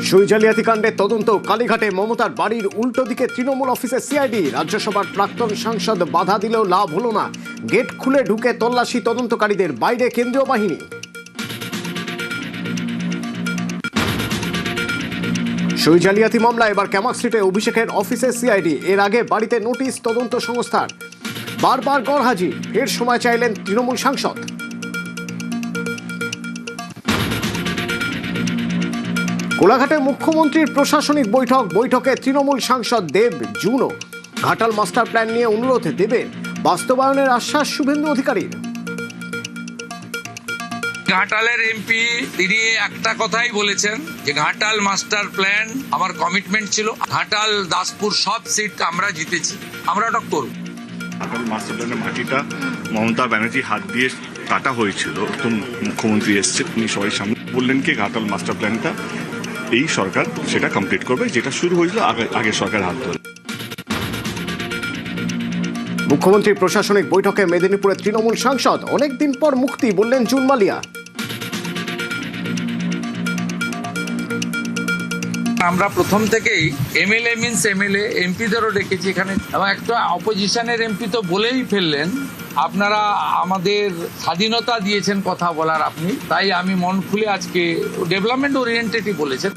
সুই জালিয়াতি কাণ্ডের তদন্ত। কালীঘাটে মমতার বাড়ির উল্টো দিকে তৃণমূল অফিসে সিআইডি। রাজ্যসভার প্রাক্তন সাংসদ বাধা দিলেও লাভ হলো না। গেট খুলে ঢুকে তল্লাশি তদন্তকারীদের, বাইরে কেন্দ্রীয় বাহিনী। সুই জালিয়াতি মামলা এবার ক্যামাক স্ট্রিটে অভিষেকের অফিসে সিআইডি। এর আগে বাড়িতে নোটিশ তদন্ত সংস্থার, বারবার গড়হাজির। ফের সময় চাইলেন তৃণমূল সাংসদ। কোলাঘাটে মুখ্যমন্ত্রীর প্রশাসনিক বৈঠকে তৃণমূল সাংসদ দেব জুনো। ঘাটাল মাস্টার প্ল্যান নিয়ে অনুরোধ দেবেন, বাস্তবায়নের আশ্বাস শুভেন্দু অধিকারীর। ঘাটালের এমপি তিনি একটা কথাই বলেছেন যে ঘাটাল মাস্টার প্ল্যান আমার কমিটমেন্ট ছিল। ঘাটাল, দাসপুর সব সিট আমরা জিতেছি, আমরা ওটা করব। ঘাটাল মাস্টার প্ল্যানের মাটিটা মমতা ব্যানার্জি হাত দিয়ে কাটা হয়েছিল, তো মুখ্যমন্ত্রী এসছে, তিনি সবাই সামনে বললেন কি ঘাটাল মাস্টার প্ল্যানটা এই সরকার সেটা কমপ্লিট করবে, যেটা শুরু হয়েছিল আগে সরকার হাত ধরে। মুখ্যমন্ত্রীর প্রশাসনিক বৈঠকে মেদিনীপুরের তৃণমূল সাংসদ। অনেকদিন পর মুক্তি, বললেন জুন মালিয়া। আমরা প্রথম থেকেই এমএলএ মিন্স এমএলএ, এমপিদেরও ডেকেছি এখানে, এবং একটা অপোজিশনের এমপি তো বলেই ফেললেন আপনারা আমাদের স্বাধীনতা দিয়েছেন কথা বলার আপনি, তাই আমি মন খুলে আজকে ডেভেলপমেন্ট ওরিয়েন্টেডই বলেছেন।